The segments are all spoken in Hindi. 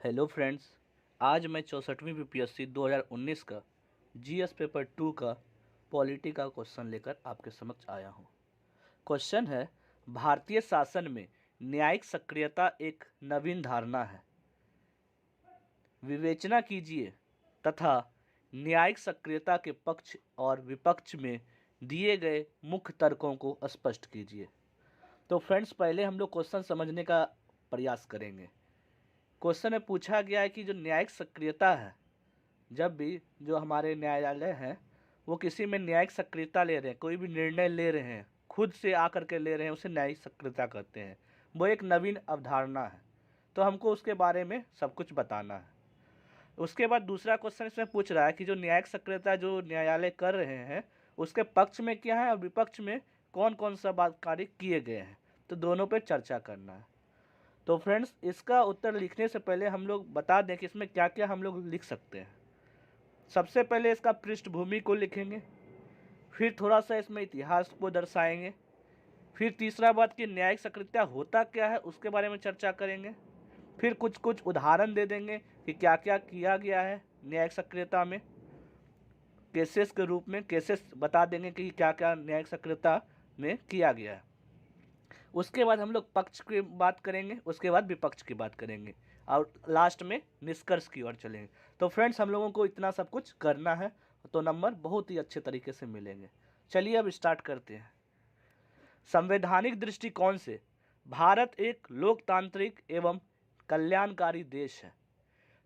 Hello friends. आज मैं 64वीं बीपीएससी 2019 का जीएस पेपर 2 का पॉलिटी का क्वेश्चन लेकर आपके समक्ष आया हूँ। क्वेश्चन है, भारतीय शासन में न्यायिक सक्रियता एक नवीन धारणा है। विवेचना कीजिए तथा न्यायिक सक्रियता के पक्ष और विपक्ष में दिए गए मुख्य तर्कों को स्पष्ट कीजिए। तो फ्रेंड्स, पहले हम लोग क्वेश्चन समझने का प्रयास करेंगे। क्वेश्चन में पूछा गया है कि जो न्यायिक सक्रियता है, जब भी जो हमारे न्यायालय हैं वो किसी में न्यायिक सक्रियता ले रहे हैं, कोई भी निर्णय ले रहे हैं, खुद से आकर के ले रहे हैं, उसे न्यायिक सक्रियता कहते हैं। वो एक नवीन अवधारणा है, तो हमको उसके बारे में सब कुछ बताना है। उसके बाद दूसरा क्वेश्चन इसमें पूछ रहा है कि जो न्यायिक सक्रियता जो न्यायालय कर रहे हैं उसके पक्ष में क्या है और विपक्ष में कौन कौन सा बात कार्य किए गए हैं, तो दोनों पर चर्चा करना है। तो फ्रेंड्स, इसका उत्तर लिखने से पहले हम लोग बता दें कि इसमें क्या क्या हम लोग लिख सकते हैं। सबसे पहले इसका पृष्ठभूमि को लिखेंगे, फिर थोड़ा सा इसमें इतिहास को दर्शाएंगे, फिर तीसरा बात कि न्यायिक सक्रियता होता क्या है उसके बारे में चर्चा करेंगे, फिर कुछ कुछ उदाहरण दे देंगे कि क्या क्या किया गया है न्यायिक सक्रियता में, केसेस के रूप में केसेस बता देंगे कि क्या क्या न्यायिक सक्रियता में किया गया है। उसके बाद हम लोग पक्ष की बात करेंगे, उसके बाद विपक्ष की बात करेंगे और लास्ट में निष्कर्ष की ओर चलेंगे। तो फ्रेंड्स, हम लोगों को इतना सब कुछ करना है तो नंबर बहुत ही अच्छे तरीके से मिलेंगे। चलिए अब स्टार्ट करते हैं। संवैधानिक दृष्टिकोण से भारत एक लोकतांत्रिक एवं कल्याणकारी देश है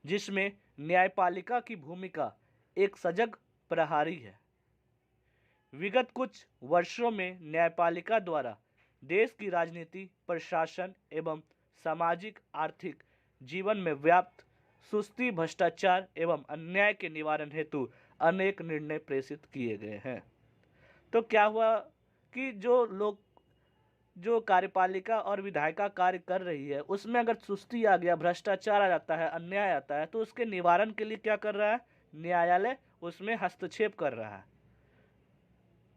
जिसमें न्यायपालिका की भूमिका एक सजग प्रहरी है। विगत कुछ वर्षों में न्यायपालिका द्वारा देश की राजनीति, प्रशासन एवं सामाजिक आर्थिक जीवन में व्याप्त सुस्ती, भ्रष्टाचार एवं अन्याय के निवारण हेतु अनेक निर्णय प्रेषित किए गए हैं। तो क्या हुआ कि जो कार्यपालिका और विधायिका कार्य कर रही है उसमें अगर सुस्ती आ गया, भ्रष्टाचार आ जाता है, अन्याय आता है, तो उसके निवारण के लिए क्या कर रहा है न्यायालय, उसमें हस्तक्षेप कर रहा है।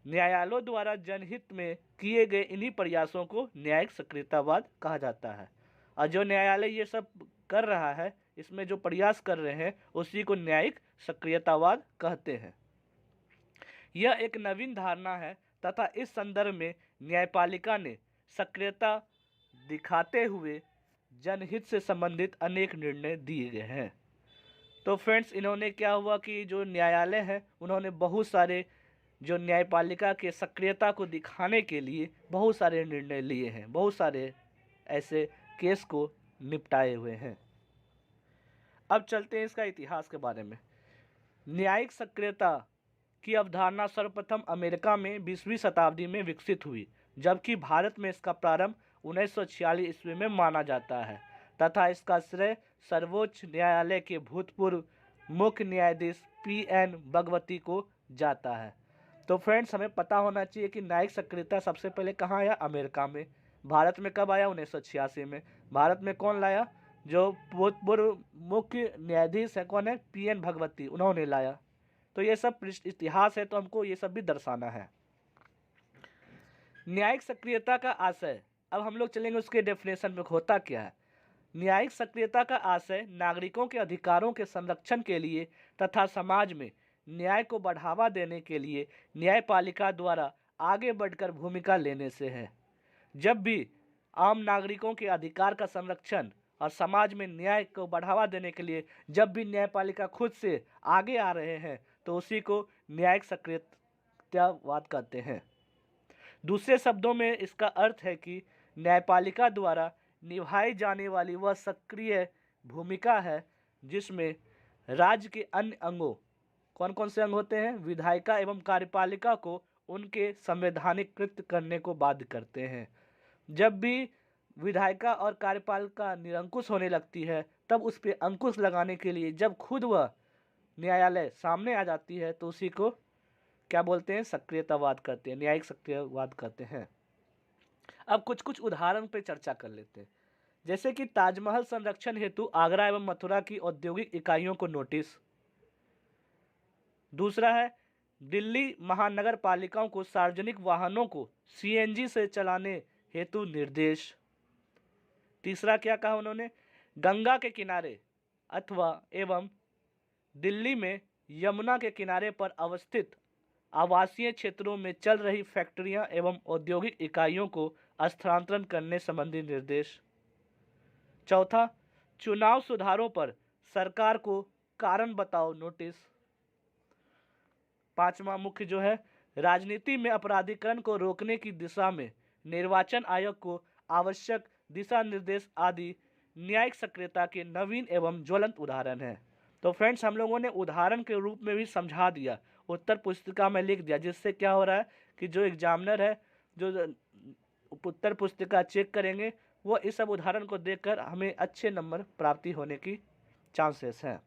न्यायालयों द्वारा जनहित में किए गए इन्हीं प्रयासों को न्यायिक सक्रियतावाद कहा जाता है। और जो न्यायालय ये सब कर रहा है, इसमें जो प्रयास कर रहे हैं, उसी को न्यायिक सक्रियतावाद कहते हैं। यह एक नवीन धारणा है तथा इस संदर्भ में न्यायपालिका ने सक्रियता दिखाते हुए जनहित से संबंधित अनेक निर्णय दिए गए हैं। तो फ्रेंड्स, इन्होंने क्या हुआ कि जो न्यायालय है उन्होंने बहुत सारे जो न्यायपालिका के सक्रियता को दिखाने के लिए बहुत सारे निर्णय लिए हैं, बहुत सारे ऐसे केस को निपटाए हुए हैं। अब चलते हैं इसका इतिहास के बारे में। न्यायिक सक्रियता की अवधारणा सर्वप्रथम अमेरिका में 20वीं शताब्दी में विकसित हुई, जबकि भारत में इसका प्रारंभ 1946 ईस्वी में माना जाता है तथा इसका श्रेय सर्वोच्च न्यायालय के भूतपूर्व मुख्य न्यायाधीश PN भगवती को जाता है। तो फ्रेंड्स, हमें पता होना चाहिए कि न्यायिक सक्रियता सबसे पहले कहाँ आया, अमेरिका में। भारत में कब आया, 1986 में। भारत में कौन लाया, जो भूतपूर्व मुख्य न्यायाधीश है, कौन है, PN भगवती, उन्होंने लाया। तो ये सब इतिहास है, तो हमको ये सब भी दर्शाना है। न्यायिक सक्रियता का आशय, अब हम लोग चलेंगे उसके डेफिनेशन में होता क्या है। न्यायिक सक्रियता का आशय नागरिकों के अधिकारों के संरक्षण के लिए तथा समाज में न्याय को बढ़ावा देने के लिए न्यायपालिका द्वारा आगे बढ़कर भूमिका लेने से है। जब भी आम नागरिकों के अधिकार का संरक्षण और समाज में न्याय को बढ़ावा देने के लिए जब भी न्यायपालिका खुद से आगे आ रहे हैं, तो उसी को न्यायिक सक्रियतावाद कहते हैं। दूसरे शब्दों में इसका अर्थ है कि न्यायपालिका द्वारा निभाई जाने वाली वह सक्रिय भूमिका है जिसमें राज्य के अन्य अंगों, कौन कौन से अंग होते हैं, विधायिका एवं कार्यपालिका को उनके संवैधानिक कृत्य करने को बाध्य करते हैं। जब भी विधायिका और कार्यपालिका निरंकुश होने लगती है, तब उस पर अंकुश लगाने के लिए जब खुद वह न्यायालय सामने आ जाती है, तो उसी को क्या बोलते हैं, सक्रियतावाद कहते हैं, न्यायिक सक्रियतावाद कहते हैं। अब कुछ कुछ उदाहरण पे चर्चा कर लेते हैं। जैसे कि ताजमहल संरक्षण हेतु आगरा एवं मथुरा की औद्योगिक इकाइयों को नोटिस। दूसरा है दिल्ली महानगर पालिकाओं को सार्वजनिक वाहनों को CNG से चलाने हेतु निर्देश। तीसरा क्या कहा उन्होंने, गंगा के किनारे अथवा एवं दिल्ली में यमुना के किनारे पर अवस्थित आवासीय क्षेत्रों में चल रही फैक्ट्रियां एवं औद्योगिक इकाइयों को स्थानांतरण करने संबंधी निर्देश। चौथा, चुनाव सुधारों पर सरकार को कारण बताओ नोटिस। पांचवा मुख्य जो है, राजनीति में अपराधीकरण को रोकने की दिशा में निर्वाचन आयोग को आवश्यक दिशा निर्देश आदि न्यायिक सक्रियता के नवीन एवं ज्वलंत उदाहरण हैं। तो फ्रेंड्स, हम लोगों ने उदाहरण के रूप में भी समझा दिया, उत्तर पुस्तिका में लिख दिया, जिससे क्या हो रहा है कि जो एग्जामिनर है, जो उत्तर पुस्तिका चेक करेंगे, वो इस सब उदाहरण को देखकर हमें अच्छे नंबर प्राप्ति होने की चांसेस हैं।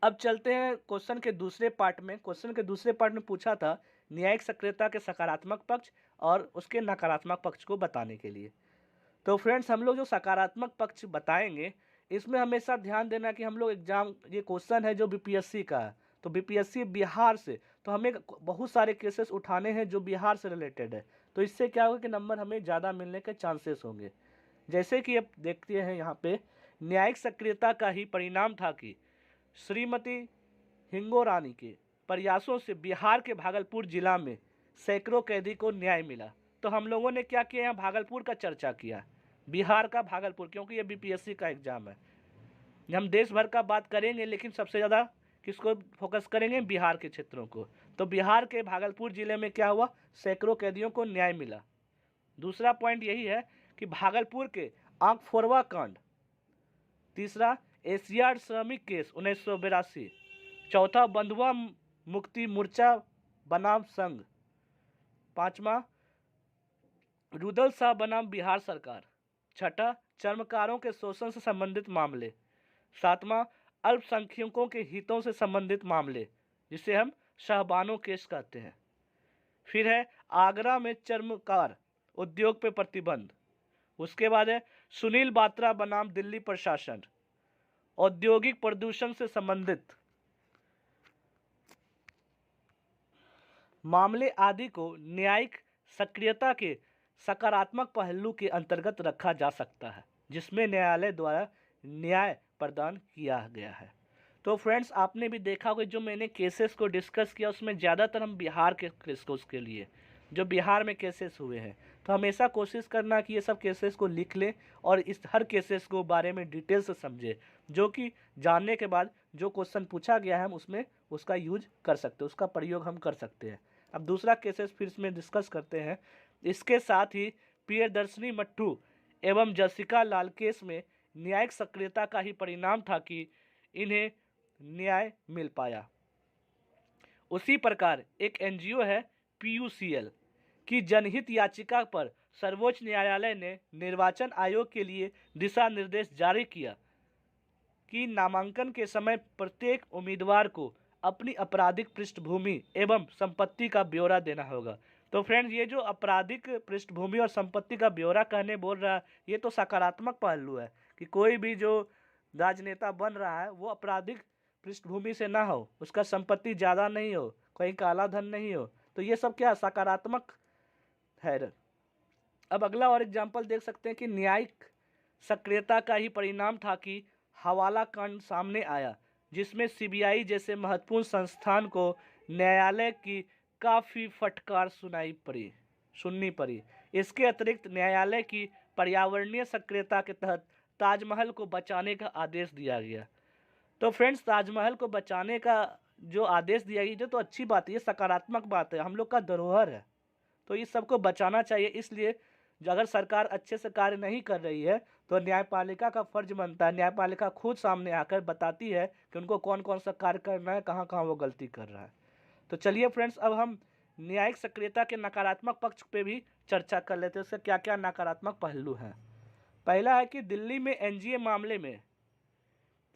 अब चलते हैं क्वेश्चन के दूसरे पार्ट में। क्वेश्चन के दूसरे पार्ट में पूछा था न्यायिक सक्रियता के सकारात्मक पक्ष और उसके नकारात्मक पक्ष को बताने के लिए। तो फ्रेंड्स, हम लोग जो सकारात्मक पक्ष बताएंगे, इसमें हमेशा ध्यान देना कि हम लोग एग्जाम, ये क्वेश्चन है जो बीपीएससी का है, तो बीपीएससी बिहार से, तो हमें बहुत सारे केसेस उठाने हैं जो बिहार से रिलेटेड है, तो इससे क्या होगा कि नंबर हमें ज़्यादा मिलने के चांसेस होंगे। जैसे कि अब देखते हैं यहाँ पे, न्यायिक सक्रियता का ही परिणाम था कि श्रीमती हिंगोरानी के प्रयासों से बिहार के भागलपुर जिला में सैकड़ों कैदी को न्याय मिला। तो हम लोगों ने क्या किया, यहाँ भागलपुर का चर्चा किया, बिहार का भागलपुर, क्योंकि ये बीपीएससी का एग्जाम है। हम देश भर का बात करेंगे, लेकिन सबसे ज़्यादा किसको फोकस करेंगे, बिहार के क्षेत्रों को। तो बिहार के भागलपुर जिले में क्या हुआ, सैकड़ों कैदियों को न्याय मिला। दूसरा पॉइंट यही है कि भागलपुर के आंखफोरवा कांड। तीसरा, एशियाड श्रमिक केस 1982। चौथा, बंधुआ मुक्ति मोर्चा बनाम संघ। पांचवा, रुदल शाह बनाम बिहार सरकार। छठा, चर्मकारों के शोषण से संबंधित मामले। सातवां, अल्पसंख्यकों के हितों से संबंधित मामले, जिसे हम शाहबानो केस कहते हैं। फिर है आगरा में चर्मकार उद्योग पे प्रतिबंध। उसके बाद है सुनील बात्रा बनाम दिल्ली प्रशासन, औद्योगिक प्रदूषण से संबंधित मामले आदि को न्यायिक सक्रियता के सकारात्मक पहलू के अंतर्गत रखा जा सकता है, जिसमें न्यायालय द्वारा न्याय प्रदान किया गया है। तो फ्रेंड्स, आपने भी देखा होगा जो मैंने केसेस को डिस्कस किया, उसमें ज़्यादातर हम बिहार के केसेस के लिए, जो बिहार में केसेस हुए हैं, तो हमेशा कोशिश करना कि ये सब केसेस को लिख लें और इस हर केसेस को बारे में डिटेल से समझे, जो कि जानने के बाद जो क्वेश्चन पूछा गया है हम उसमें उसका यूज कर सकते हैं, उसका प्रयोग हम कर सकते हैं। अब दूसरा केसेस फिर इसमें डिस्कस करते हैं। इसके साथ ही प्रियदर्शनी मट्टू एवं जसिका लाल केस में न्यायिक सक्रियता का ही परिणाम था कि इन्हें न्याय मिल पाया। उसी प्रकार एक एनजीओ है पीयूसीएल की जनहित याचिका पर सर्वोच्च न्यायालय ने निर्वाचन आयोग के लिए दिशा निर्देश जारी किया कि नामांकन के समय प्रत्येक उम्मीदवार को अपनी आपराधिक पृष्ठभूमि एवं संपत्ति का ब्यौरा देना होगा। तो फ्रेंड्स, ये जो आपराधिक पृष्ठभूमि और संपत्ति का ब्यौरा कहने बोल रहा है, ये तो सकारात्मक पहलू है कि कोई भी जो राजनेता बन रहा है वो आपराधिक पृष्ठभूमि से ना हो, उसका संपत्ति ज़्यादा नहीं हो, कहीं काला धन नहीं हो, तो ये सब क्या सकारात्मक है। अब अगला और एग्जाम्पल देख सकते हैं कि न्यायिक सक्रियता का ही परिणाम था कि हवाला कांड सामने आया, जिसमें सीबीआई जैसे महत्वपूर्ण संस्थान को न्यायालय की काफ़ी फटकार सुननी पड़ी। इसके अतिरिक्त न्यायालय की पर्यावरणीय सक्रियता के तहत ताजमहल को बचाने का आदेश दिया गया। तो फ्रेंड्स, ताजमहल को बचाने का जो आदेश दिया गया तो अच्छी बात है, ये सकारात्मक बात है, हम लोग का धरोहर है, तो इस सबको बचाना चाहिए। इसलिए जो अगर सरकार अच्छे से कार्य नहीं कर रही है तो न्यायपालिका का फर्ज बनता है, न्यायपालिका खुद सामने आकर बताती है कि उनको कौन कौन सा कार्य करना है, कहाँ कहाँ वो गलती कर रहा है। तो चलिए फ्रेंड्स, अब हम न्यायिक सक्रियता के नकारात्मक पक्ष पे भी चर्चा कर लेते हैं, उसके क्या क्या नकारात्मक पहलू हैं। पहला है कि दिल्ली में एनजीए मामले में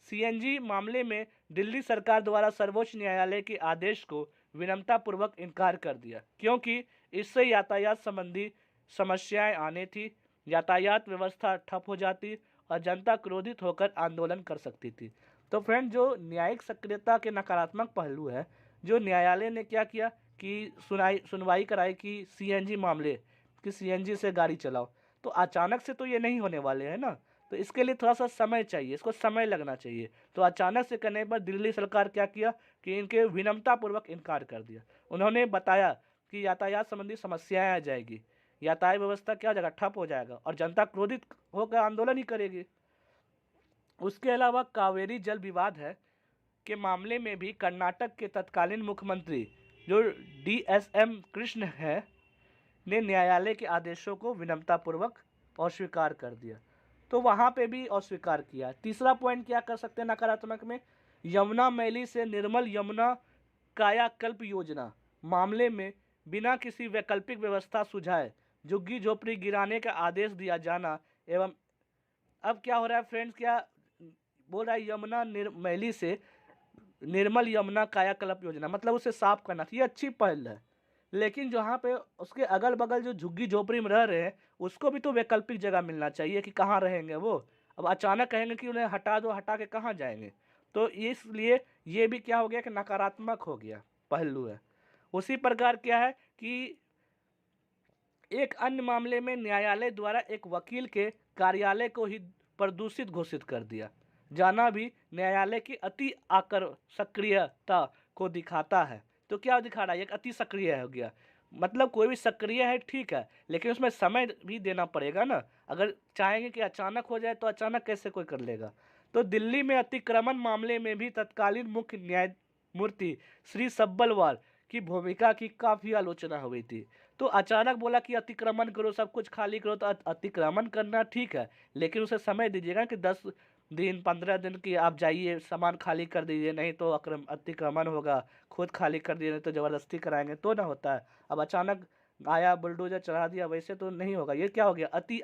सीएनजी मामले में दिल्ली सरकार द्वारा सर्वोच्च न्यायालय के आदेश को विनम्रतापूर्वक इनकार कर दिया, क्योंकि इससे यातायात संबंधी समस्याएं आने थी, यातायात व्यवस्था ठप हो जाती और जनता क्रोधित होकर आंदोलन कर सकती थी। तो फ्रेंड, जो न्यायिक सक्रियता के नकारात्मक पहलू है, जो न्यायालय ने क्या किया कि सुनवाई कराई कि सीएनजी मामले कि सीएनजी से गाड़ी चलाओ, तो अचानक से तो ये नहीं होने वाले हैं ना, तो इसके लिए थोड़ा सा समय चाहिए, इसको समय लगना चाहिए। तो अचानक से करने पर दिल्ली सरकार क्या किया कि इनके विनम्रतापूर्वक इनकार कर दिया। उन्होंने बताया कि यातायात संबंधी समस्याएं आ जाएगी, यातायात व्यवस्था क्या हो जाएगा, ठप हो जाएगा और जनता क्रोधित होकर आंदोलन ही करेगी। उसके अलावा कावेरी जल विवाद है के मामले में भी कर्नाटक के तत्कालीन मुख्यमंत्री जो DSM कृष्ण है ने न्यायालय के आदेशों को विनम्रतापूर्वक अस्वीकार कर दिया। तो वहाँ पे भी अस्वीकार किया। तीसरा पॉइंट क्या कर सकते हैं नकारात्मक में, यमुना मैली से निर्मल यमुना कायाकल्प योजना मामले में बिना किसी वैकल्पिक व्यवस्था सुझाए झुग्गी झोपड़ी गिराने का आदेश दिया जाना। एवं अब क्या हो रहा है फ्रेंड्स, क्या बोल रहा है, यमुना मैली से निर्मल यमुना कायाकल्प योजना मतलब उसे साफ करना, ये अच्छी पहल है, लेकिन जहाँ पे उसके अगल बगल जो झुग्गी झोपड़ी में रह रहे हैं उसको भी तो वैकल्पिक जगह मिलना चाहिए कि कहाँ रहेंगे वो। अब अचानक कहेंगे कि उन्हें हटा दो, हटा के कहाँ जाएंगे, तो इसलिए ये भी क्या हो गया कि नकारात्मक हो गया पहलू है। उसी प्रकार क्या है कि एक अन्य मामले में न्यायालय द्वारा एक वकील के कार्यालय को ही प्रदूषित घोषित कर दिया जाना भी न्यायालय की अति सक्रियता को दिखाता है। तो क्या दिखा रहा है, एक अति सक्रिय हो गया, मतलब कोई भी सक्रिय है ठीक है, लेकिन उसमें समय भी देना पड़ेगा ना। अगर चाहेंगे कि अचानक हो जाए तो अचानक कैसे कोई कर लेगा। तो दिल्ली में अतिक्रमण मामले में भी तत्कालीन मुख्य न्यायमूर्ति श्री सब्बलवाल की भूमिका की काफ़ी आलोचना हुई थी। तो अचानक बोला कि अतिक्रमण करो, सब कुछ खाली करो, तो अतिक्रमण करना ठीक है, लेकिन उसे समय दीजिएगा कि 10 दिन 15 दिन की आप जाइए, सामान खाली कर दीजिए, नहीं तो अतिक्रमण होगा, खुद खाली कर दिए नहीं तो ज़बरदस्ती कराएंगे तो ना होता है। अब अचानक आया बुलडोजर चढ़ा दिया, वैसे तो नहीं होगा। ये क्या हो गया, अति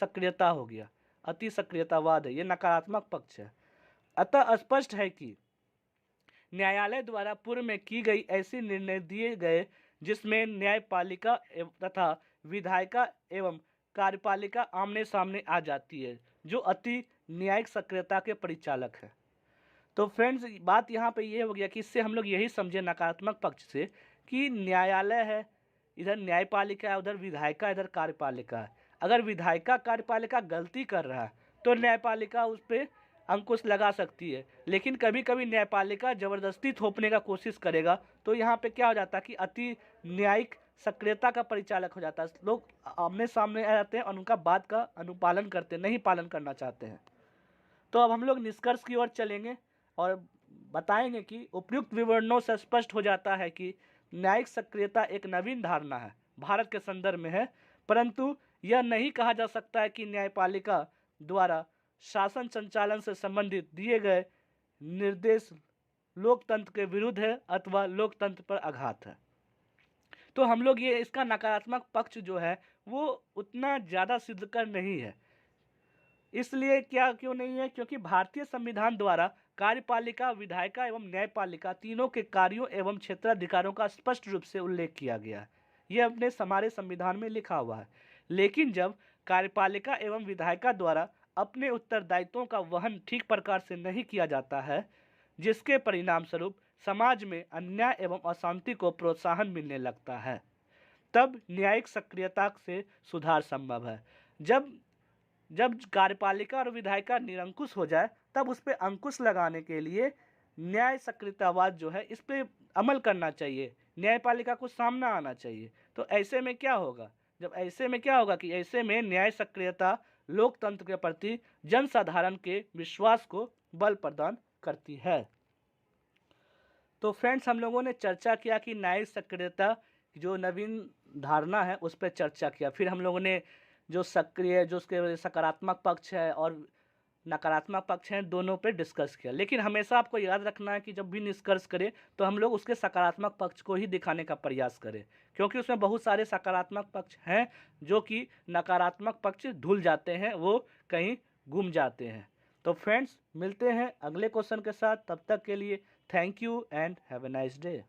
सक्रियता हो गया, अति सक्रियतावाद है, ये नकारात्मक पक्ष है। अतः स्पष्ट है कि न्यायालय द्वारा पूर्व में की गई ऐसे निर्णय दिए गए जिसमें न्यायपालिका तथा विधायिका एवं कार्यपालिका आमने सामने आ जाती है, जो अति न्यायिक सक्रियता के परिचालक है। तो फ्रेंड्स बात यहाँ पे ये हो गया कि इससे हम लोग यही समझे नकारात्मक पक्ष से कि न्यायालय है, इधर न्यायपालिका है, उधर विधायिका, इधर कार्यपालिका है। अगर विधायिका कार्यपालिका गलती कर रहा है तो न्यायपालिका उस पर अंकुश लगा सकती है, लेकिन कभी कभी न्यायपालिका जबरदस्ती थोपने का कोशिश करेगा तो यहाँ पे क्या हो जाता है कि अति न्यायिक सक्रियता का परिचालक हो जाता है। लोग आमने सामने आ जाते हैं और उनका बात का अनुपालन करते नहीं पालन करना चाहते हैं। तो अब हम लोग निष्कर्ष की ओर चलेंगे और बताएंगे कि उपयुक्त विवरणों से स्पष्ट हो जाता है कि न्यायिक सक्रियता एक नवीन धारणा है, भारत के संदर्भ में है, परंतु यह नहीं कहा जा सकता है कि न्यायपालिका द्वारा शासन संचालन से संबंधित दिए गए निर्देश लोकतंत्र के विरुद्ध है अथवा लोकतंत्र पर आघात है। तो हम लोग ये इसका नकारात्मक पक्ष जो है वो उतना ज़्यादा सिद्ध कर नहीं है। इसलिए क्यों नहीं है, क्योंकि भारतीय संविधान द्वारा कार्यपालिका, विधायिका एवं न्यायपालिका तीनों के कार्यों एवं क्षेत्राधिकारों का स्पष्ट रूप से उल्लेख किया गया है। यह अपने हमारे संविधान में लिखा हुआ है। लेकिन जब कार्यपालिका एवं विधायिका द्वारा अपने उत्तरदायित्वों का वहन ठीक प्रकार से नहीं किया जाता है, जिसके परिणाम स्वरूप समाज में अन्याय एवं अशांति को प्रोत्साहन मिलने लगता है, तब न्यायिक सक्रियता से सुधार संभव है। जब कार्यपालिका और विधायिका निरंकुश हो जाए तब उस पर अंकुश लगाने के लिए न्याय सक्रियतावाद जो है इस पर अमल करना चाहिए, न्यायपालिका को सामना आना चाहिए। तो ऐसे में क्या होगा, कि ऐसे में न्याय सक्रियता लोकतंत्र के प्रति जनसाधारण के विश्वास को बल प्रदान करती है। तो फ्रेंड्स हम लोगों ने चर्चा किया कि न्यायिक सक्रियता जो नवीन धारणा है उस पर चर्चा किया। फिर हम लोगों ने जो सक्रिय, जो उसके सकारात्मक पक्ष है और नकारात्मक पक्ष हैं, दोनों पे डिस्कस किया। लेकिन हमेशा आपको याद रखना है कि जब भी निष्कर्ष करें तो हम लोग उसके सकारात्मक पक्ष को ही दिखाने का प्रयास करें, क्योंकि उसमें बहुत सारे सकारात्मक पक्ष हैं जो कि नकारात्मक पक्ष धुल जाते हैं, वो कहीं गुम जाते हैं। तो फ्रेंड्स मिलते हैं अगले क्वेश्चन के साथ, तब तक के लिए thank you and have a nice day.